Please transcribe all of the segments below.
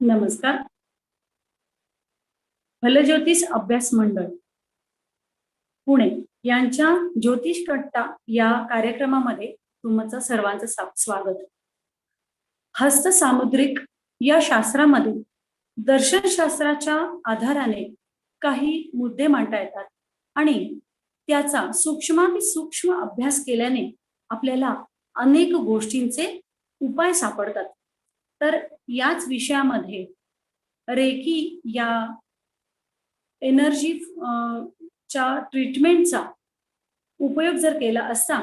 नमस्कार. फलज्योतिष अभ्यास मंडळ पुणे यांच्या ज्योतिष कट्टा या कार्यक्रमामध्ये तुमचं सर्वांचं स्वागत. हस्त सामुद्रिक या शास्त्रामध्ये दर्शनशास्त्राच्या आधाराने काही मुद्दे मांडता येतात आणि त्याचा सूक्ष्माती सूक्ष्म अभ्यास केल्याने आपल्याला अनेक गोष्टींचे उपाय सापडतात. तर याच विषयामध्ये रेकी या एनर्जी च्या ट्रीटमेंटचा उपयोग जर केला असता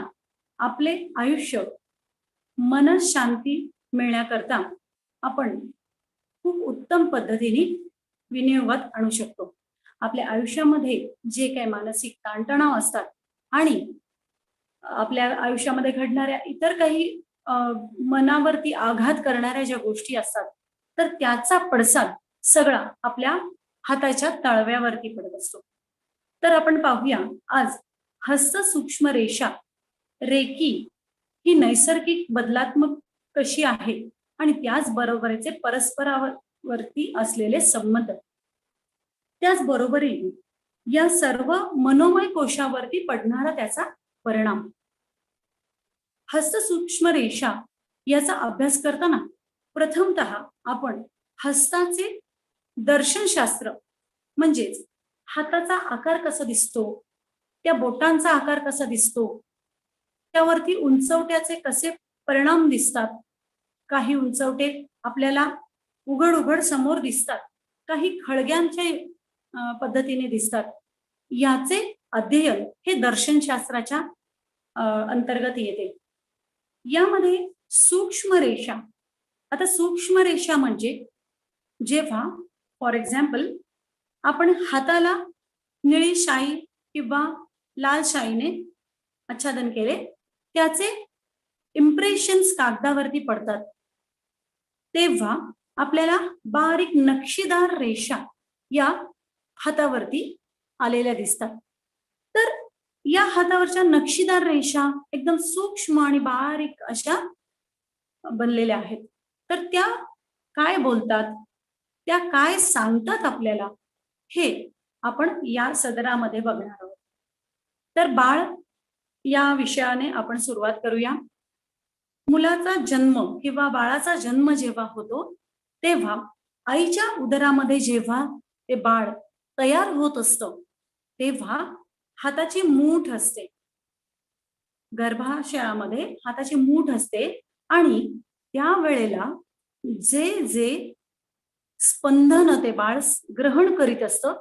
आपले आयुष्य मनशांती मिळण्याकरता आपण खूप उत्तम पद्धतीने विनियोगात आणू शकतो. आपल्या आयुष्यामध्ये जे काही मानसिक ताणतणाव असतात आणि आपल्या आयुष्यामध्ये घडणाऱ्या इतर काही मनावरती आघात करणाऱ्या ज्या गोष्टी असतात तर त्याचा पडसाद सगळा आपल्या हाताच्या तळव्यावरती पडत असतो. तर आपण पाहूया आज हस्त सूक्ष्म रेषा रेकी ही नैसर्गिक बदलात्मक कशी आहे आणि त्याचबरोबरीचे परस्परावरती असलेले संबंध, त्याचबरोबरीने या सर्व मनोमय कोशावरती पडणारा त्याचा परिणाम. हस्त सूक्ष्म रेषा याचा अभ्यास करताना प्रथमतः आपण हस्ताचे दर्शनशास्त्र म्हणजेच हाताचा आकार कसा दिसतो, त्या बोटांचा आकार कसा दिसतो, त्यावरती उंचवट्याचे कसे परिणाम दिसतात. काही उंचवटे आपल्याला उघड उघड समोर दिसतात, काही खळग्यांच्या पद्धतीने दिसतात. याचे अध्ययन हे दर्शनशास्त्राच्या अंतर्गत येते. यामध्ये सूक्ष्म रेषा, आता सूक्ष्म रेषा म्हणजे जेव्हा फॉर एक्झाम्पल आपण हाताला निळी शाई किंवा लाल शाईने आच्छादन केले, त्याचे इम्प्रेशन्स कागदावरती पडतात, तेव्हा आपल्याला बारीक नक्षीदार रेषा या हातावरती आलेल्या दिसतात. तर या हातावरच्या नक्षीदार रेषा एकदम सूक्ष्म आणि बारीक अशा बनलेल्या आहेत. तर त्या काय बोलतात, त्या काय सांगतात आपल्याला, हे आपण या सदरामध्ये बघणार आहोत. तर बाळ या विषयाने आपण सुरुवात करूया. मुलाचा जन्म किंवा बाळाचा जन्म जेव्हा होतो तेव्हा आईच्या उदरामध्ये जेव्हा ते बाळ तयार होत असतं तेव्हा हाताची मूठ असते, गर्भाशयामध्ये हाताची मूठ असते आणि त्यावेळेला जे जे स्पंदन ते बाळ ग्रहण करीत असतं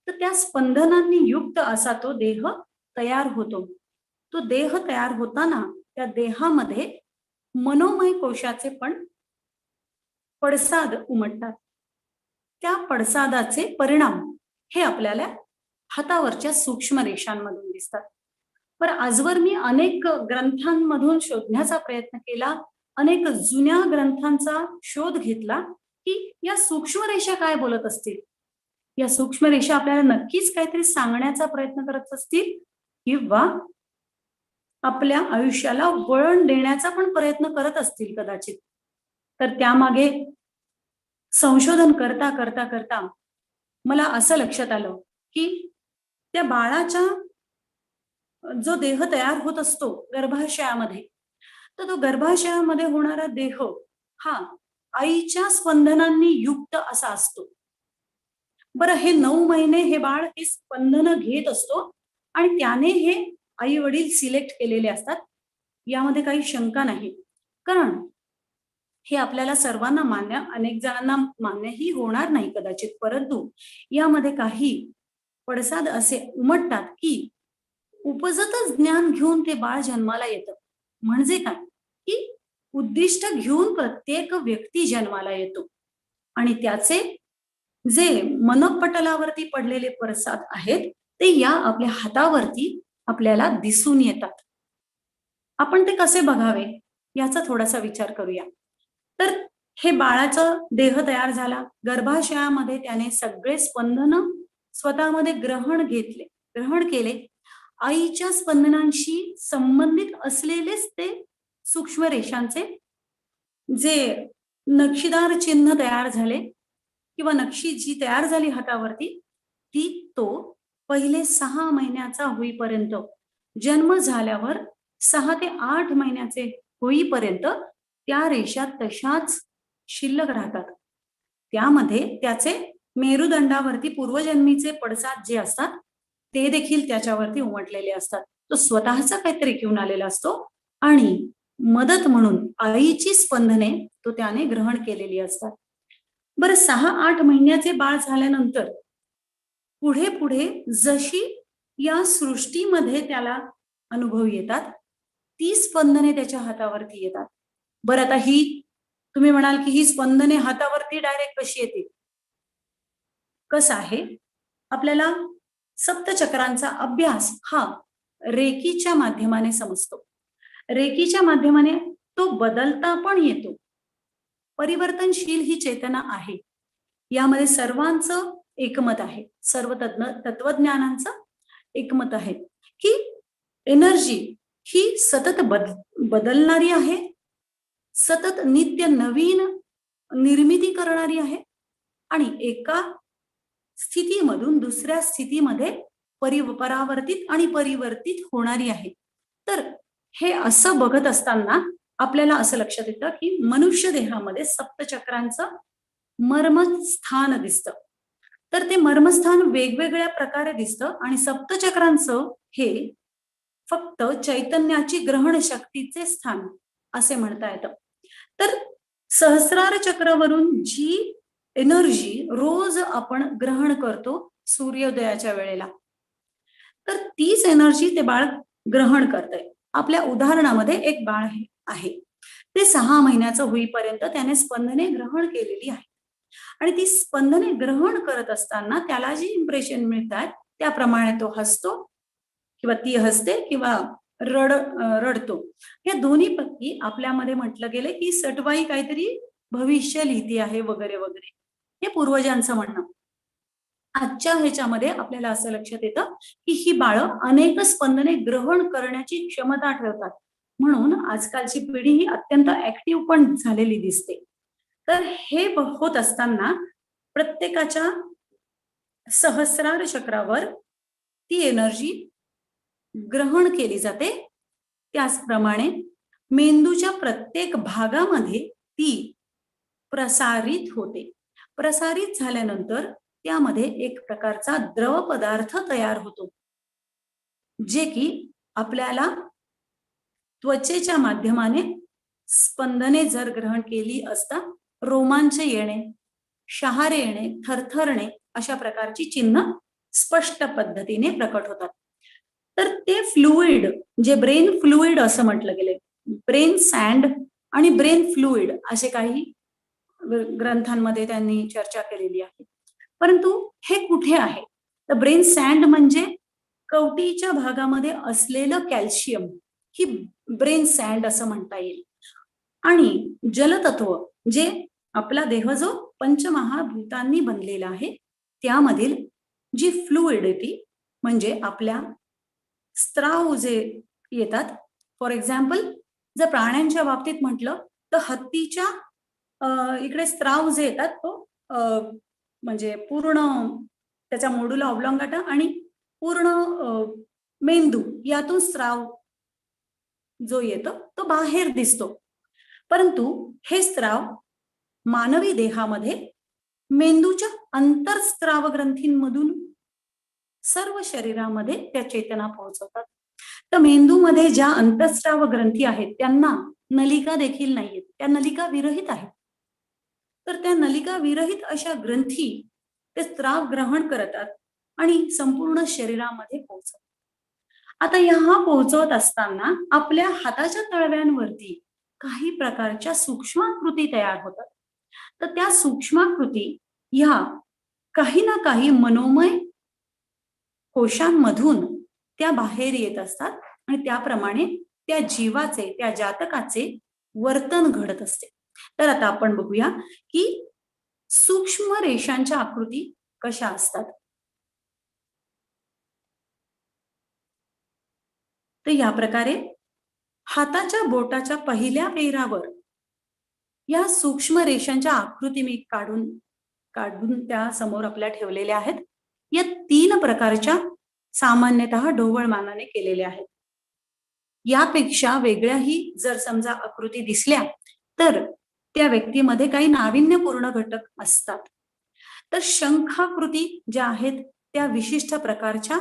तर त्या स्पंदनांनी युक्त असा तो देह तयार होतो. तो देह तयार होताना त्या देहामध्ये मनोमय कोशाचे पण पडसाद उमटतात. त्या पडसादाचे परिणाम हे आपल्याला हातावरच्या सूक्ष्म रेषांमधून दिसतात. पण आजवर मी अनेक ग्रंथांमधून शोधण्याचा प्रयत्न केला, अनेक जुन्या ग्रंथांचा शोध घेतला की या सूक्ष्म रेषा काय बोलत असतील. या सूक्ष्म रेषा आपल्याला नक्कीच काहीतरी सांगण्याचा प्रयत्न करत असतील किंवा आपल्या आयुष्याला वळण देण्याचा पण प्रयत्न करत असतील कदाचित. तर त्यामागे संशोधन करता करता करता मला असं लक्षात आलं की त्या बाळाचा जो देह तयार होत असतो गर्भाशयामध्ये, तर तो गर्भाशयामध्ये होणारा देह हा आईच्या स्पंदनांनी युक्त असा असतो. बरं, हे 9 महिने हे बाळ हे स्पंदन घेत असतो आणि त्याने हे आई वडील सिलेक्ट केलेले असतात, यामध्ये काही शंका नाही. कारण हे आपल्याला सर्वांना मान्य, अनेक जणांना मान्यही होणार नाही कदाचित, परंतु यामध्ये काही पडसाद असे उमटतात की उपजतच ज्ञान घेऊन ते बाळ जन्माला येतं. म्हणजे काय की उद्दिष्ट घेऊन प्रत्येक व्यक्ती जन्माला येतो आणि त्याचे जे मनपटलावरती पडलेले पडसाद आहेत ते या आपल्या हातावरती आपल्याला दिसून येतात. आपण ते कसे बघावे याचा थोडासा विचार करूया. तर हे बाळाचं देह तयार झाला, गर्भाशयामध्ये त्याने सगळे स्पंदन स्वतःमध्ये ग्रहण केले. आईच्या स्पंदनांशी संबंधित असलेलेच ते सूक्ष्म रेषांचे जे नक्षीदार चिन्ह तयार झाले किंवा नक्षी जी तयार झाली हातावरती, ती तो पहिले 6 महिन्याचा होईपर्यंत, जन्म झाल्यावर 6 ते 8 महिन्याचे होईपर्यंत त्या रेषा तशाच शिल्लक राहतात. त्यामध्ये त्याचे मेरुदंडावरती पूर्वजन्मीचे पडसाद जे असतात, ते देखील त्याच्यावरती उमटलेले असतात. तो स्वतःचा काहीतरी घेऊन आलेला असतो आणि मदत म्हणून आईची स्पंदने तो त्याने ग्रहण केलेली असतात. बरं 6-8 महिन्याचे बाळ झाल्यानंतर पुढे पुढे जशी या सृष्टीमध्ये त्याला अनुभव येतात, ती स्पंदने त्याच्या हातावरती येतात. बरं आता ही तुम्ही म्हणाल की ही स्पंदने हातावरती डायरेक्ट कशी येतील? कसं आहे, आपल्याला सप्तचक्रांचा अभ्यास हा रेकीच्या माध्यमाने समजतो. रेकीच्या माध्यमाने तो बदलता पण येतो. परिवर्तनशील ही चेतना आहे. यामध्ये सर्वांचं एकमत आहे. सर्व तत्वज्ञानांचं एकमत आहे, की एनर्जी ही सतत बदलणारी आहे, सतत नित्य नवीन निर्मिती करणारी आहे आणि एका स्थितीमधून दुसऱ्या स्थितीमध्ये परावर्तित आणि परिवर्तित होणारी आहे. तर हे असं बघत असताना आपल्याला असं लक्षात येतं, की मनुष्य देहामध्ये सप्तचक्रांचं मर्मस्थान दिसतं. तर ते मर्मस्थान वेगवेगळ्या प्रकारे दिसतं आणि सप्तचक्रांचं हे फक्त चैतन्याची ग्रहण शक्तीचे स्थान असे म्हणता येतं. तर सहस्रार चक्रावरून जी एनर्जी रोज आपण ग्रहण करतो सूर्योदयाच्या वेळेला, तर तीच एनर्जी ते बाळ ग्रहण करतंय. आपल्या उदाहरणामध्ये एक बाळ आहे. ते 6 महिन्याचं होईपर्यंत त्याने स्पंदने ग्रहण केलेली आहे. आणि ती स्पंदने ग्रहण करत असताना त्याला जी इम्प्रेशन मिळतात त्याप्रमाणे तो हसतो किंवा ती हसते किंवा रडतो. या दोन्हीपैकी आपल्यामध्ये म्हटलं गेलं की सटवाई काहीतरी भविष्य लिहिती आहे वगैरे वगैरे. हे पूर्वजांचं म्हणणं. आजच्या ह्याच्यामध्ये आपल्याला असं लक्षात येतं की ही बाळं अनेक स्पंदने ग्रहण करण्याची क्षमता ठेवतात. म्हणून आजकालची पिढी ही अत्यंत ऍक्टिव्ह पण झालेली दिसते. तर हे होत असताना प्रत्येकाच्या सहस्रार चक्रावर ती एनर्जी ग्रहण केली जाते. त्याचप्रमाणे मेंदूच्या प्रत्येक भागामध्ये ती प्रसारित होते. प्रसारित झाल्यानंतर त्यामध्ये एक प्रकारचा द्रव पदार्थ तयार होतो, जे की आपल्याला त्वचेच्या माध्यमाने स्पंदने जर ग्रहण केली असता रोमांच येणे, शहारे येणे, थरथरणे अशा प्रकारची चिन्ह स्पष्ट पद्धतीने प्रकट होतात. तर ते फ्लुइड जे ब्रेन फ्लुइड असं म्हटलं गेलंय, ब्रेन सँड आणि ब्रेन फ्लुइड असे काही ग्रंथांमध्ये त्यांनी चर्चा केलेली आहे. परंतु हे कुठे आहे? तर ब्रेन सँड म्हणजे कवटीच्या भागामध्ये असलेलं कॅल्शियम ही ब्रेन सँड असं म्हणता येईल. आणि जलतत्व जे आपला देह जो पंचमहाभूतांनी बनलेला आहे त्यामधील जी फ्लुइडिटी म्हणजे आपल्या स्त्राव जे येतात, फॉर एक्झाम्पल जर प्राण्यांच्या बाबतीत म्हटलं तर हत्तीच्या इकडे स्त्राव जे येतात तो म्हणजे पूर्ण त्याचा मोडुला ऑब्लॉंगाटा आणि पूर्ण मेंदू यातून स्त्राव जो येतो तो बाहेर दिसतो. परंतु हे स्त्राव मानवी देहामध्ये मेंदूच्या अंतर्स्त्राव ग्रंथींमधून सर्व शरीरामध्ये त्या चेतना पोहोचवतात. तर मेंदूमध्ये ज्या अंतस्राव ग्रंथी आहेत त्यांना नलिका देखील नाहीयेत, त्या नलिका विरहित आहेत. तर त्या नलिका विरहित अशा ग्रंथी ते स्त्राव ग्रहण करतात आणि संपूर्ण शरीरामध्ये पोहोचवतात. आता ह्या पोहोचवत असताना आपल्या हाताच्या तळव्यांवरती काही प्रकारच्या सूक्ष्माकृती तयार होतात. तर त्या सूक्ष्माकृती ह्या काही ना काही मनोमय कोशांमधून त्या बाहेर येत असतात आणि त्याप्रमाणे त्या जीवाचे त्या जातकाचे वर्तन घडत असते. तर आता आपण बघूया की सूक्ष्म रेषांच्या आकृती कशा असतात. तर या प्रकारे हाताच्या बोटाच्या पहिल्या पेरावर या सूक्ष्म रेषांच्या आकृती मी काढून काढून त्या समोर आपल्या ठेवलेल्या आहेत. या 3 प्रकारच्या सामान्यतः ढोबळमानाने केलेल्या आहेत. यापेक्षा वेगळ्याही जर समजा आकृती दिसल्या, तर त्या व्यक्तीमध्ये काही नाविन्यपूर्ण घटक असतात. तर शंखाकृती ज्या आहेत त्या विशिष्ट प्रकारच्या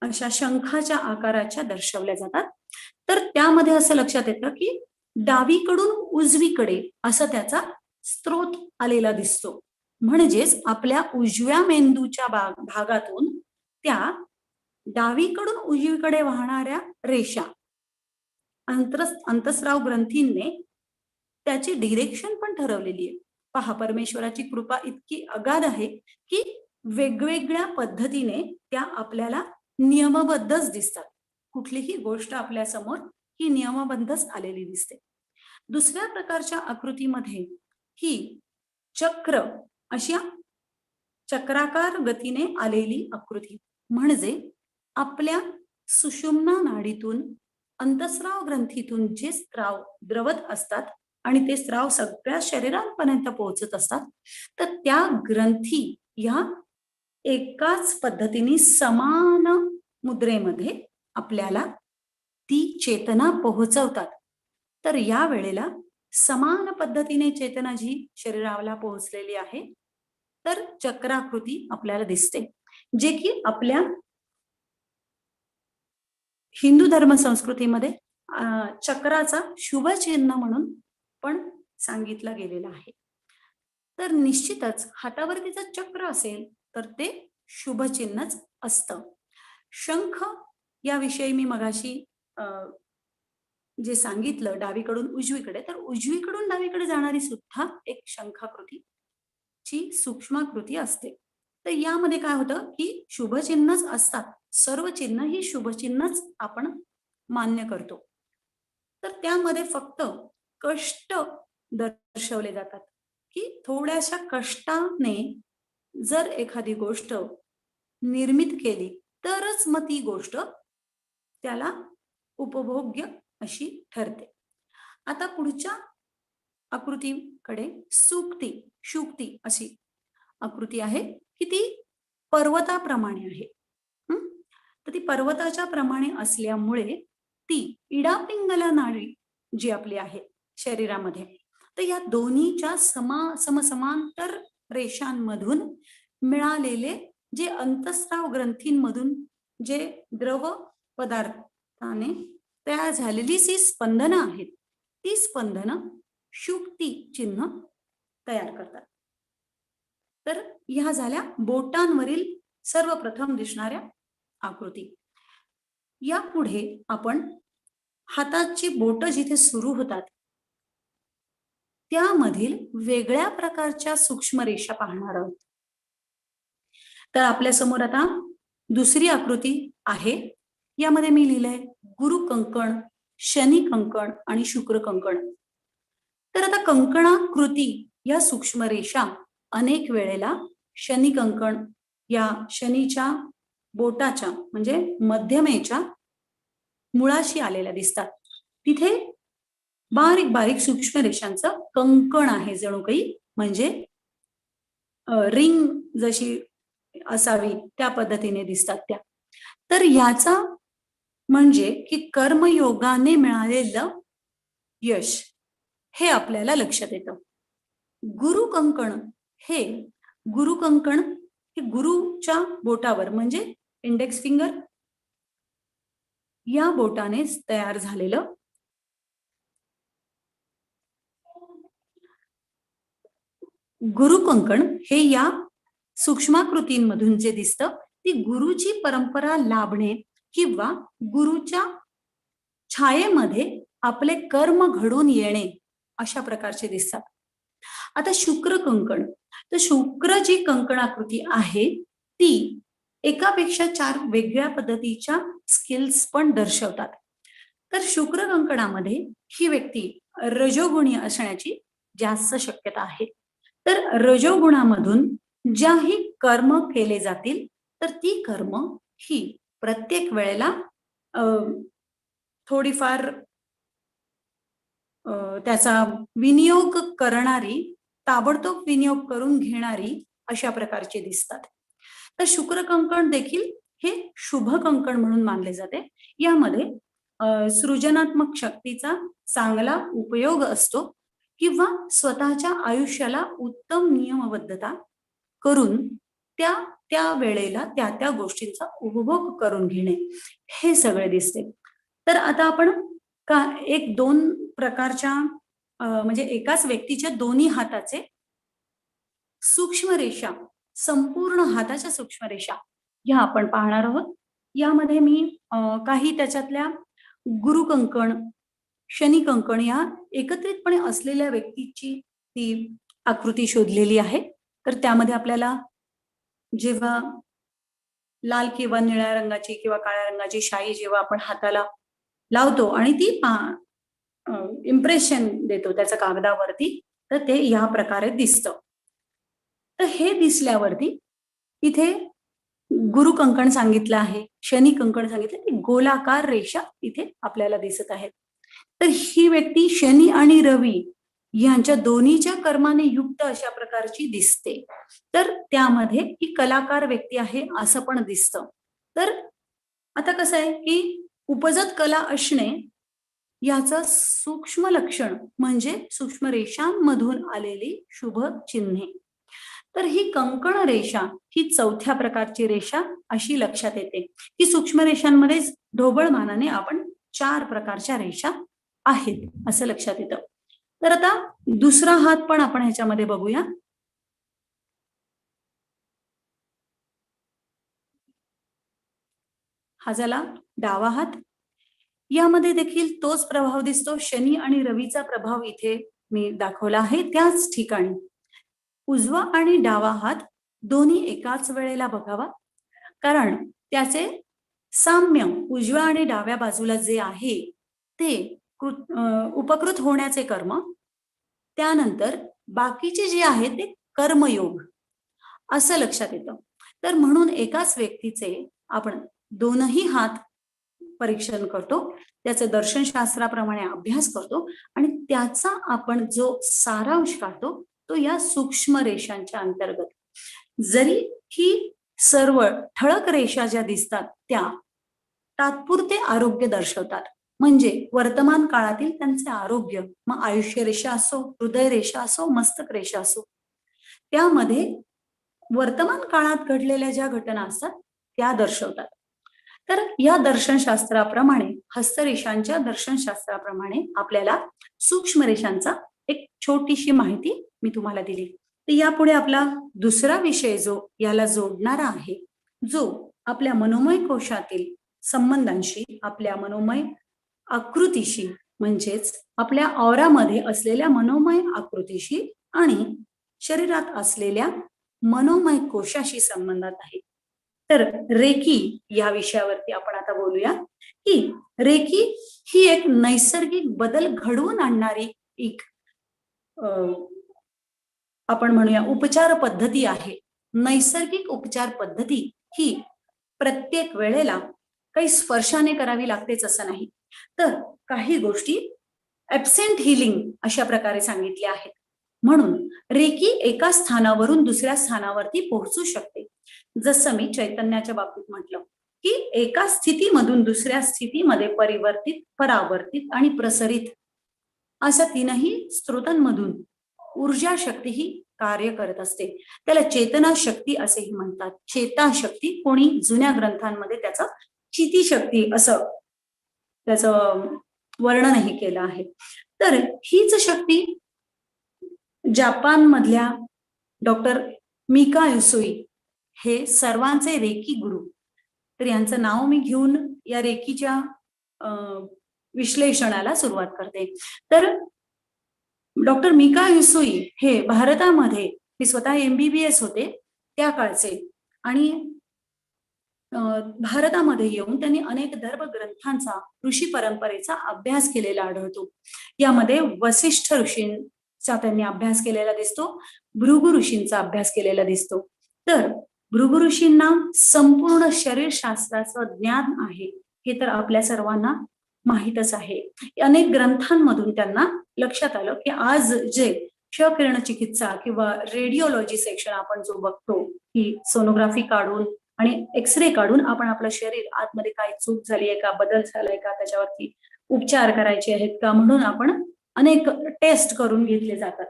अशा शंखाच्या आकाराच्या दर्शवल्या जातात. तर त्यामध्ये असं लक्षात येतं की डावीकडून उजवीकडे असं त्याचा स्रोत आलेला दिसतो. म्हणजेच आपल्या उजव्या मेंदूच्या भागातून त्या डावीकडून उजवीकडे वाहणाऱ्या रेषा अंतस्राव ग्रंथींनी त्याची डिरेक्शन पण ठरवलेली आहे. पहा, परमेश्वराची कृपा इतकी अगाध आहे की वेगवेगळ्या पद्धतीने त्या आपल्याला नियमबद्धच दिसतात. कुठलीही गोष्ट आपल्या समोर ही नियमबद्धच आलेली दिसते. दुसऱ्या प्रकारच्या आकृतीमध्ये ही चक्र अशा चक्राकार गतीने आलेली आकृती, म्हणजे आपल्या सुषुम्ना नाडीतून अंतस्राव ग्रंथीतून जे स्राव द्रवत असतात आणि ते स्राव सगळ्या शरीरापर्यंत पोहोचत असतात, तर त्या ग्रंथी या एकाच पद्धतीने समान मुद्रेमध्ये आपल्याला ती चेतना पोहोचवतात. तर या वेळेला समान पद्धतीने चेतना जी शरीराला पोहोचलेली आहे, तर चक्राकृती आपल्याला दिसते, जे की आपल्या हिंदू धर्म संस्कृतीमध्ये चक्राचा शुभ चिन्ह म्हणून पण सांगितलं गेलेलं आहे. तर निश्चितच हातावरती जर चक्र असेल तर ते शुभ चिन्हच असतं. शंख याविषयी मी मगाशी जे सांगितलं डावीकडून उजवीकडे, तर उजवीकडून डावीकडे जाणारी सुद्धा एक शंखाकृती ची सूक्ष्माकृती असते. तर यामध्ये काय होतं की शुभचिन्हच असतात. सर्व चिन्ह ही शुभचिन्हच आपण मान्य करतो. तर त्यामध्ये फक्त कष्ट दर्शवले जातात की थोड्याशा कष्टाने जर एखादी गोष्ट निर्मित केली तरच मग ती गोष्ट त्याला उपभोग्य अशी ठरते. आता पुढच्या आकृतीकडे शुक्ती अशी आकृती आहे की ती पर्वताप्रमाणे आहे. तर ती पर्वताच्या प्रमाणे असल्यामुळे ती इडापिंगला नाडी जी आपली आहे शरीरामध्ये, तर या दोन्हीच्या समसमांतर रेषांमधून मिळालेले जे अंतस्राव ग्रंथींमधून जे द्रव पदार्थाने तयार झालेली जी स्पंदनं आहेत, ती स्पंदनं शुक्ती चिन्ह तयार करतात. तर ह्या झाल्या बोटांवरील सर्वप्रथम दिसणाऱ्या आकृती. यापुढे आपण हाताची बोट जिथे सुरू होतात त्यामधील वेगळ्या प्रकारच्या सूक्ष्म रेषा पाहणार आहोत. तर आपल्या समोर आता दुसरी आकृती आहे. यामध्ये मी लिहिलंय गुरु कंकण, शनी कंकण आणि शुक्र कंकण. तर आता कंकणाकृती या सूक्ष्म रेषा अनेक वेळेला शनी कंकण या शनीच्या बोटाच्या म्हणजे मध्यमेच्या मुळाशी आलेल्या दिसतात. तिथे बारीक बारीक सूक्ष्म रेषांचं कंकण आहे जणू काही, म्हणजे रिंग जशी असावी त्या पद्धतीने दिसतात त्या. तर ह्याचा म्हणजे की कर्मयोगाने मिळालेलं यश हे आपल्याला लक्षात येतं. गुरु कंकण हे गुरुच्या बोटावर म्हणजे इंडेक्स फिंगर या बोटाने तयार झालेलं गुरु कंकण हे या सूक्ष्माकृतींमधून जे दिसतं ती गुरुची परंपरा लाभणे किंवा गुरुच्या छायेमध्ये आपले कर्म घडून येणे अशा प्रकारचे दिसतात. आता शुक्र कंकण, तर शुक्र जी कंकणाकृती आहे ती एकापेक्षा 4 वेगळ्या पद्धतीच्या स्किल्स पण दर्शवतात. तर शुक्र कंकणामध्ये ही व्यक्ती रजोगुणी असण्याची जास्त शक्यता आहे. तर रजोगुणामधून ज्याही कर्म केले जातील तर ती कर्म ही प्रत्येक वेळेला थोडीफार त्याचा विनियोग करणारी, ताबडतोब विनियोग करून घेणारी अशा प्रकारचे दिसतात. तर शुक्र कंकण देखील हे शुभ कंकण म्हणून मानले जाते. यामध्ये सृजनात्मक शक्तीचा चांगला उपयोग असतो किंवा स्वतःच्या आयुष्याला उत्तम नियमबद्धता करून त्या त्या वेळेला त्या त्या गोष्टींचा उपभोग करून घेणे हे सगळे दिसते. तर आता आपण का एक दोन प्रकारच्या म्हणजे एकाच व्यक्तीच्या दोन्ही हाताचे सूक्ष्म रेषा, संपूर्ण हाताच्या सूक्ष्म रेषा ह्या आपण पाहणार आहोत. यामध्ये मी काही त्याच्यातल्या गुरु कंकण, शनी कंकण या एकत्रितपणे असलेल्या व्यक्तीची ती आकृती शोधलेली आहे. तर त्यामध्ये आपल्याला जेव्हा लाल किंवा निळ्या रंगाची किंवा काळ्या रंगाची शाई जेव्हा आपण हाताला लावतो आणि ती इम्प्रेशन देतो त्याच्या कागदावरती, तर ते या प्रकारे दिसतं. तर हे दिसल्यावरती इथे गुरु कंकण सांगितलं आहे, शनी कंकण सांगितलं, ती गोलाकार रेषा इथे आपल्याला दिसत आहेत. तर ही व्यक्ती शनी आणि रवी यांच्या दोन्हीच्या कर्माने युक्त अशा प्रकारची दिसते. तर त्यामध्ये ही कलाकार व्यक्ती आहे असं पण दिसतं. तर आता कसं आहे की उपजत कला असणे याचं सूक्ष्म लक्षण म्हणजे सूक्ष्म रेषांमधून आलेली शुभ चिन्हे. तर ही कंकण रेषा ही चौथ्या प्रकारची रेषा अशी लक्षात येते की सूक्ष्म रेषांमध्ये ढोबळमानाने आपण 4 प्रकारच्या रेषा आहेत असं लक्षात येतं. तर आता दुसरा हात पण आपण ह्याच्यामध्ये बघूया. हा झाला डावा हात. यामध्ये देखील तोच प्रभाव दिसतो. शनी आणि रवीचा प्रभाव इथे मी दाखवला आहे त्याच ठिकाणी. उजवा आणि डावा हात दोन्ही एकाच वेळेला बघावा, कारण त्याचे साम्य उजव्या आणि डाव्या बाजूला जे आहे ते उपकृत होण्याचे कर्म, त्यानंतर बाकीचे जे आहे ते कर्मयोग असं लक्षात येतं. तर म्हणून एकाच व्यक्तीचे आपण दोनही हात परीक्षण करतो, त्याचे दर्शनशास्त्राप्रमाणे अभ्यास करतो आणि त्याचा आपण जो सारांश काढतो तो या सूक्ष्म रेषांच्या अंतर्गत. जरी ही सर्व ठळक रेषा ज्या दिसतात त्या तात्पुरते आरोग्य दर्शवतात, म्हणजे वर्तमान काळातील त्यांचे आरोग्य, मग आयुष्य रेषा असो, हृदय रेषा असो, मस्तक रेषा असो, त्यामध्ये वर्तमान काळात घडलेल्या ज्या घटना असतात त्या दर्शवतात. तर या दर्शनशास्त्राप्रमाणे, हस्तरेषांच्या दर्शनशास्त्राप्रमाणे आपल्याला सूक्ष्म रेषांचा एक छोटीशी माहिती मी तुम्हाला दिली. तर यापुढे आपला दुसरा विषय जो याला जोडणारा आहे, जो आपल्या मनोमय कोशातील संबंधांशी, आपल्या मनोमय आकृतीशी, म्हणजेच आपल्या ऑरामध्ये असलेल्या मनोमय आकृतीशी आणि शरीरात असलेल्या मनोमय कोशाशी संबंधात आहे. तर रेकी या विषयावरती आपण आता बोलूया की रेकी ही एक नैसर्गिक बदल घडवून आणणारी एक आपण म्हणूया उपचार पद्धती आहे. नैसर्गिक उपचार पद्धती ही प्रत्येक वेळेला काही स्पर्शाने करावी लागतेच असं नाही, तर काही गोष्टी ऍब्सेंट हिलिंग अशा प्रकारे सांगितल्या आहेत. म्हणून रेकी एका स्थानावरून दुसऱ्या स्थानावरती पोहोचू शकते. जसं मी चैतन्याच्या बाबतीत म्हटलं की एका स्थितीमधून दुसऱ्या स्थितीमध्ये परिवर्तित, परावर्तित आणि प्रसरित अशा तीनही स्रोतांमधून ऊर्जा शक्ती ही कार्य करत असते. त्याला चेतना शक्ती असेही म्हणतात. चेता शक्ती, कोणी जुन्या ग्रंथांमध्ये त्याचं चिती शक्ती असं त्याचं वर्णनही केलं आहे. तर हीच शक्ती जपान मधल्या डॉक्टर मिका युसुई हे सर्वांचे रेकी गुरु, तर यांचं नाव मी घेऊन या रेकीच्या विश्लेषणाला सुरुवात करते. तर डॉक्टर मिका युसुई हे भारतामध्ये, मी स्वतः MBBS होते त्या काळचे, आणि भारतामध्ये येऊन त्यांनी अनेक धर्मग्रंथांचा, ऋषी परंपरेचा अभ्यास केलेला आढळतो. यामध्ये वसिष्ठ ऋषींचा त्यांनी अभ्यास केलेला दिसतो, भृगु ऋषींचा अभ्यास केलेला दिसतो. तर भृगु ऋषींना संपूर्ण शरीरशास्त्राचं ज्ञान आहे हे तर आपल्या सर्वांना माहीतच आहे. अनेक ग्रंथांमधून त्यांना लक्षात आलं, की आज जे क्षकिरण चिकित्सा किंवा रेडिओलॉजी सेक्शन आपण जो बघतो, की सोनोग्राफी काढून आणि एक्स-रे काढून आपण आपलं शरीर आतमध्ये काही चूक झाली आहे का, बदल झालाय का, त्याच्यावरती उपचार करायचे आहेत का, म्हणून आपण अनेक टेस्ट करून घेतले जातात.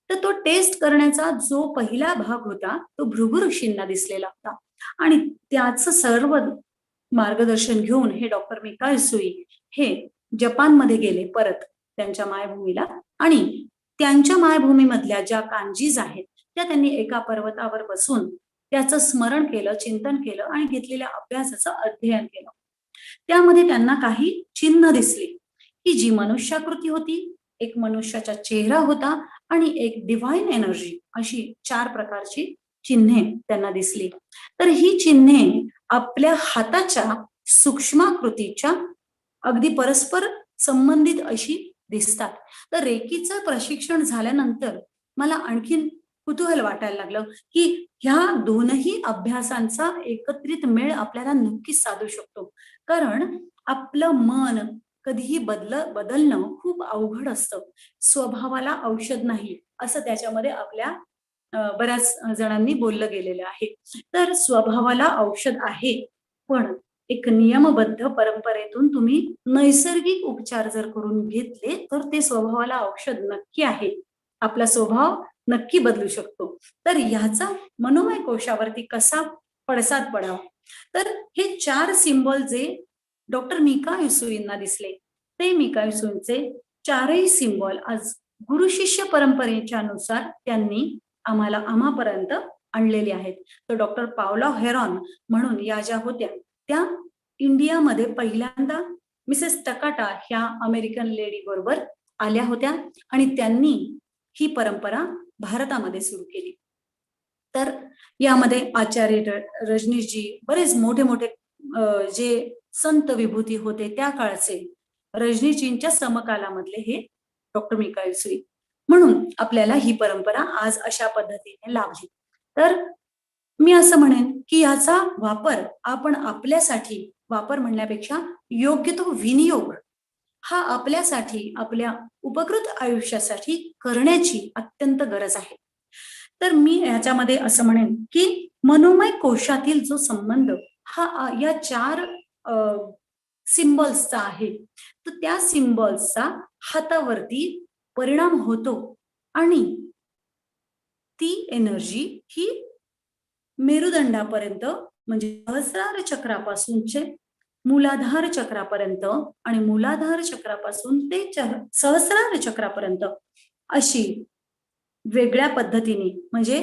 तर तो टेस्ट करण्याचा जो पहिला भाग होता, तो भृगु ऋषींना दिसलेला होता आणि त्याचं सर्व मार्गदर्शन घेऊन हे डॉक्टर मिकाईल सुई हे जपानमध्ये गेले परत त्यांच्या मायभूमीला आणि त्यांच्या मायभूमीमधल्या ज्या कांजीज आहेत त्या त्यांनी एका पर्वतावर बसून त्याचं स्मरण केलं, चिंतन केलं आणि घेतलेल्या अभ्यासाचं अध्ययन केलं. त्यामध्ये त्यांना काही चिन्ह दिसली, की जी मनुष्याकृती होती, एक मनुष्याचा चेहरा होता आणि एक डिव्हाइन एनर्जी, अशी 4 प्रकारची चिन्हे त्यांना दिसली. तर ही चिन्हे आपल्या हाताच्या सूक्ष्माकृतीच्या अगदी परस्पर संबंधित अशी दिसतात. तर रेकीचं प्रशिक्षण झाल्यानंतर मला आणखीन कुतूहल वाटायला लागलं, की ह्या दोनही अभ्यासांचा एकत्रित मेळ आपल्याला नक्कीच साधू शकतो. कारण आपलं मन कधीही बदलणं खूप अवघड असतं. स्वभावाला औषध नाही, असं त्याच्यामध्ये आपल्या बऱ्याच जणांनी बोललं गेलेलं आहे. तर स्वभावाला औषध आहे, पण एक नियमबद्ध परंपरेतून तुम्ही नैसर्गिक उपचार जर करून घेतले, तर ते स्वभावाला औषध नक्की आहे. आपला स्वभाव नक्की बदलू शकतो. तर ह्याचा मनोमय कोशावरती कसा पडसाद पडावा? तर हे 4 सिम्बॉल जे डॉक्टर मिका युसुईंना दिसले, ते मिका युसुईंचे 4ही सिम्बॉल आज गुरु शिष्य परंपरेच्या नुसार त्यांनी आम्हापर्यंत आणलेले आहेत. तर डॉक्टर पावला हेरॉन म्हणून या ज्या होत्या, त्या इंडियामध्ये पहिल्यांदा मिसेस टकाटा ह्या अमेरिकन लेडी बरोबर आल्या होत्या आणि त्यांनी ही परंपरा भारतामध्ये सुरू केली. तर यामध्ये आचार्य रजनीशजी, बरेच मोठे मोठे जे संत विभूती होते त्या काळचे, रजनीशजींच्या समकालामधले हे डॉक्टर मिकाईल सुई. म्हणून आपल्याला ही परंपरा आज अशा पद्धतीने लाभली. तर मी असं म्हणेन, की याचा वापर आपण आपल्यासाठी, वापर म्हणण्यापेक्षा योग्य तो विनियोग हा आपल्यासाठी, आपल्या उपकृत आयुष्यासाठी करण्याची अत्यंत गरज आहे. तर मी याच्यामध्ये असं म्हणेन, की मनोमय कोशातील जो संबंध हा या 4 सिम्बॉल्सचा आहे. तर त्या सिम्बॉल्सचा हातावरती परिणाम होतो आणि ती एनर्जी ही मेरुदंडापर्यंत, म्हणजे सहस्रार चक्रापासूनचे मूलाधार चक्रापर्यंत आणि मूलाधार चक्रापासून ते सहस्रार चक्रापर्यंत अशी वेगळ्या पद्धतीने, म्हणजे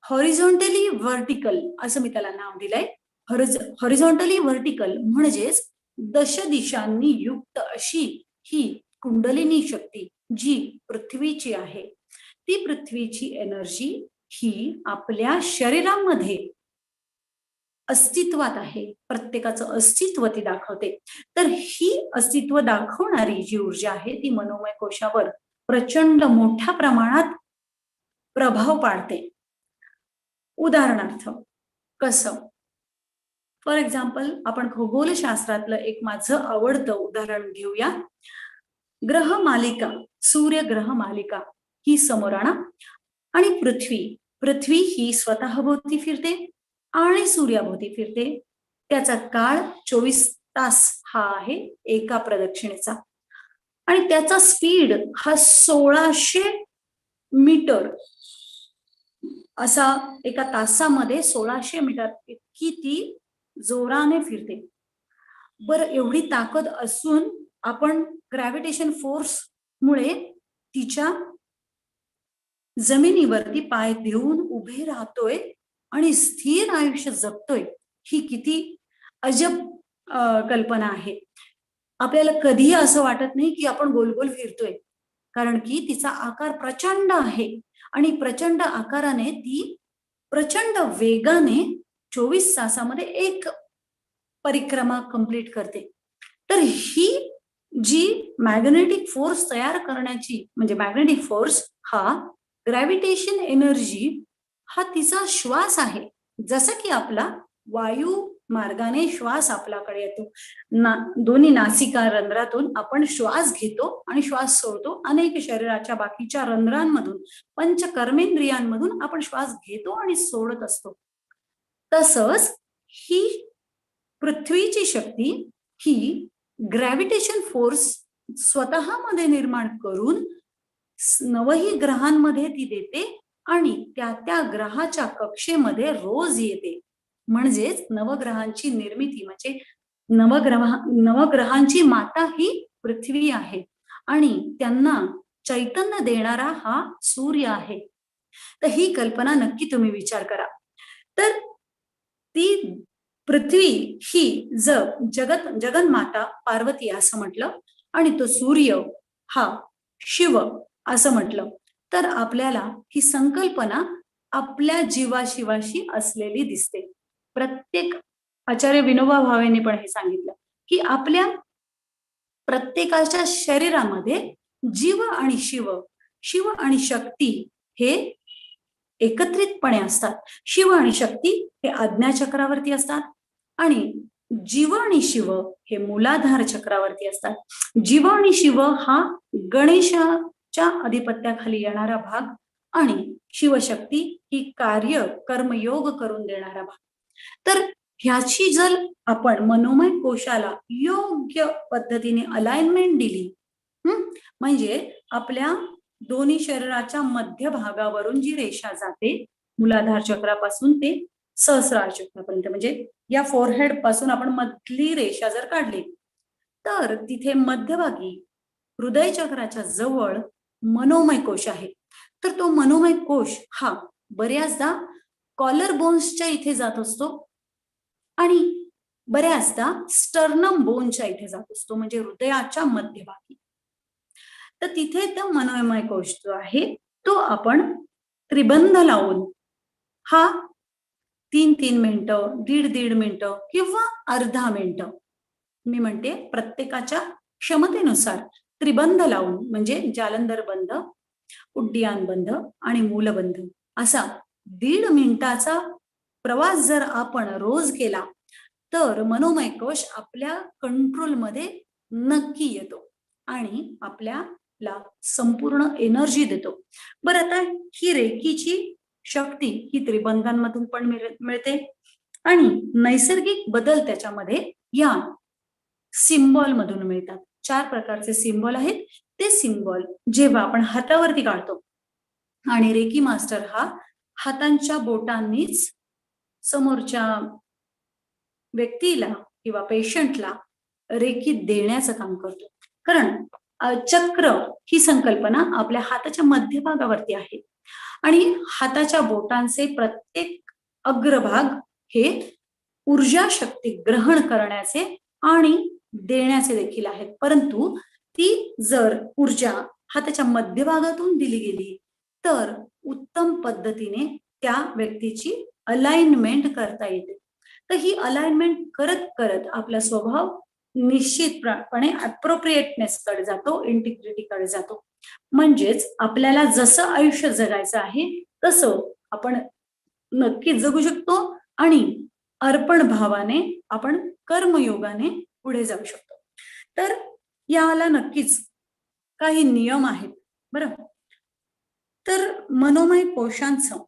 हॉरिझॉन्टली व्हर्टिकल असं मी त्याला नाव दिलंय. हॉरिझॉन्टली व्हर्टिकल म्हणजेच दश दिशांनी युक्त अशी ही कुंडलिनी शक्ती जी पृथ्वीची आहे, ती पृथ्वीची एनर्जी ही आपल्या शरीरामध्ये अस्तित्वात आहे. प्रत्येकाचं अस्तित्व ती दाखवते. तर ही अस्तित्व दाखवणारी जी ऊर्जा आहे ती मनोमय कोशावर प्रचंड मोठ्या प्रमाणात प्रभाव पाडते. उदाहरणार्थ कसं? फॉर एक्झाम्पल आपण खगोलशास्त्रातलं एक माझं आवडतं उदाहरण घेऊया. ग्रह मालिका, सूर्य ग्रह मालिका ही समोर आणा आणि पृथ्वी ही स्वतःभोवती फिरते आणि सूर्याभोवती फिरते. त्याचा काळ 24 तास हा आहे एका प्रदक्षिणेचा आणि त्याचा स्पीड हा 1600 मीटर असा एका तासामध्ये 1600 मीटर इतकी ती जोराने फिरते. बरं, एवढी ताकद असून आपण ग्रॅव्हिटेशन फोर्स मुळे तिच्या जमिनीवरती पाय देऊन उभे राहतोय आणि स्थिर आयुष्य जगतोय. ही किती अजब कल्पना आहे. आपल्याला कधीही असं वाटत नाही की आपण गोल गोल फिरतोय, कारण की तिचा आकार प्रचंड आहे आणि प्रचंड आकाराने ती प्रचंड वेगाने 24 तासामध्ये एक परिक्रमा कंप्लीट करते. तर ही जी मॅग्नेटिक फोर्स तयार करण्याची, म्हणजे मॅग्नेटिक फोर्स हा ग्रॅव्हिटेशन एनर्जी हा तिचा श्वास आहे. जसं की आपला वायू मार्गाने श्वास आपल्याकडे येतो. दोन्ही नासिका रंध्रातून आपण श्वास घेतो आणि श्वास सोडतो. अनेक शरीराच्या बाकीच्या रंध्रांमधून, पंचकर्मेंद्रियांमधून आपण श्वास घेतो आणि सोडत असतो. तसंच ही पृथ्वीची शक्ती ही ग्रॅव्हिटेशन फोर्स स्वतःमध्ये निर्माण करून नवही ग्रहांमध्ये ती देते आणि त्या त्या ग्रहाच्या कक्षेमध्ये रोज येते. म्हणजेच नवग्रहांची निर्मिती म्हणजे नवग्रहांची माता ही पृथ्वी आहे आणि त्यांना चैतन्य देणारा हा सूर्य आहे. तर ही कल्पना नक्की तुम्ही विचार करा. तर ती पृथ्वी ही जगन्माता पार्वती असं म्हटलं आणि तो सूर्य हा शिव असं म्हटलं. तर आपल्याला ही संकल्पना आपल्या जीवाशिवाशी असलेली दिसते. प्रत्येक आचार्य विनोबा भावेंनी पण हे सांगितलं की आपल्या प्रत्येकाच्या शरीरामध्ये जीव आणि शिव आणि शक्ती हे एकत्रितपणे असतात. शिव आणि शक्ती हे आज्ञा चक्रावरती असतात आणि जीव आणि शिव हे मूलाधार चक्रावरती असतात. जीव आणि शिव हा गणेशाच्या अधिपत्याखाली येणारा भाग आणि शिवशक्ती ही कर्मयोग करून देणारा भाग. तर ह्याची जर आपण मनोमय कोशाला योग्य पद्धतीने अलाइनमेंट दिली, म्हणजे आपल्या दोन्ही शरीराच्या मध्य भागावरून जी रेषा जाते मूलाधार चक्रापासून ते सहस्रार चक्रापर्यंत, म्हणजे या फोरहेड पासून आपण मधली रेषा जर काढली तर तिथे मध्यभागी हृदय चक्राच्या जवळ मनोमय कोश आहे. तर तो मनोमय कोश हा बऱ्याचदा कॉलर बोन्सच्या इथे जात असतो आणि बऱ्याचदा स्टर्नम बोनच्या इथे जात असतो, म्हणजे हृदयाच्या मध्यभागी. तर तिथे तो मनोमय कोश जो आहे तो आपण त्रिबंध लावून हा 3-3 मिनिटं, 1.5 मिनिटं किंवा अर्धा मिनिटं, मी म्हणते प्रत्येकाच्या क्षमतेनुसार त्रिबंध लावून, म्हणजे जालंधर बंध, उड्डियान बंध आणि मूलबंध असा 1.5 मिनिटाचा प्रवास जर आपण रोज केला तर मनोमय कोश आपल्या कंट्रोलमध्ये नक्की येतो आणि आपल्याला संपूर्ण एनर्जी देतो. बरं, आता ही रेकीची शक्ती ही त्रिबंधांमधून पण मिळते आणि नैसर्गिक बदल त्याच्यामध्ये या सिम्बॉल मधून मिळतात. 4 प्रकारचे सिम्बॉल आहेत. ते सिम्बॉल जेव्हा आपण हातावरती काढतो आणि रेकी मास्टर हा हातांच्या बोटांनीच समोरच्या व्यक्तीला किंवा पेशंटला रेकी देण्याचं काम करतो. कारण चक्र ही संकल्पना आपल्या हाताच्या मध्यभागावरती आहे आणि हाताच्या बोटांचे प्रत्येक अग्रभाग हे ऊर्जा शक्ती ग्रहण करण्याचे आणि देण्याचे देखील आहेत. परंतु ती जर ऊर्जा हाताच्या मध्यभागातून दिली गेली तर उत्तम पद्धतीने त्या व्यक्तीची अलाइनमेंट करता येते. तर ही अलाइनमेंट करत करत आपला स्वभाव निश्चितपणे अप्रोप्रिएटनेस कडे जातो, इंटिग्रिटी कडे जातो. म्हणजेच आपल्याला जसं आयुष्य जगायचं आहे तसं आपण नक्की जगू शकतो आणि अर्पण भावाने आपण कर्मयोगाने पुढे जाऊ शकतो. तर याला नक्कीच काही नियम आहेत. बरं, तर मनोमय कोशांचं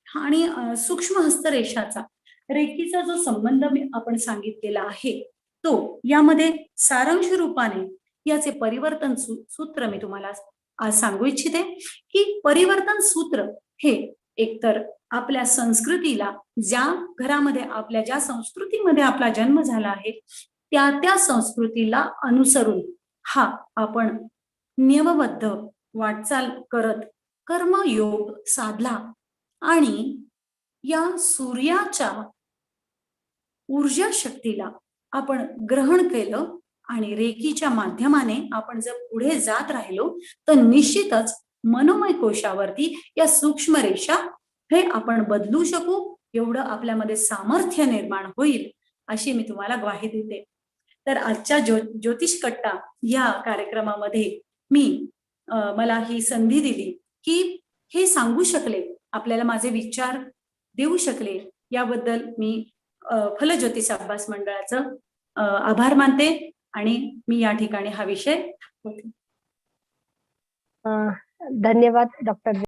आणि सूक्ष्म हस्तरेषाचा रेकीचा जो संबंध आपण सांगितलेला आहे तो यामध्ये सारांश रूपाने याचे परिवर्तन सूत्र मी तुम्हाला आज सांगू इच्छिते की परिवर्तन सूत्र हे एकतर आपल्या संस्कृतीला, ज्या घरामध्ये आपल्या ज्या संस्कृतीमध्ये आपला जन्म झाला आहे त्या त्या संस्कृतीला अनुसरून हा आपण नियमबद्ध वाटचाल करत कर्मयोग साधला आणि या सूर्याच्या ऊर्जा शक्तीला आपण ग्रहण केलं आणि रेकीच्या माध्यमाने आपण जर पुढे जात राहिलो तर निश्चितच मनोमय कोशावरती या सूक्ष्म रेषा हे आपण बदलू शकू, एवढं आपल्यामध्ये सामर्थ्य निर्माण होईल अशी मी तुम्हाला ग्वाही देते. तर आजच्या ज्योतिष कट्टा या कार्यक्रमामध्ये मला ही संधी दिली की हे सांगू शकले, आपल्याला माझे विचार देऊ शकले, याबद्दल मी फलज्योतिष अभ्यास मंडळाचं आभार मानते आणि मी या ठिकाणी हा विषय थांबवते. धन्यवाद डॉक्टर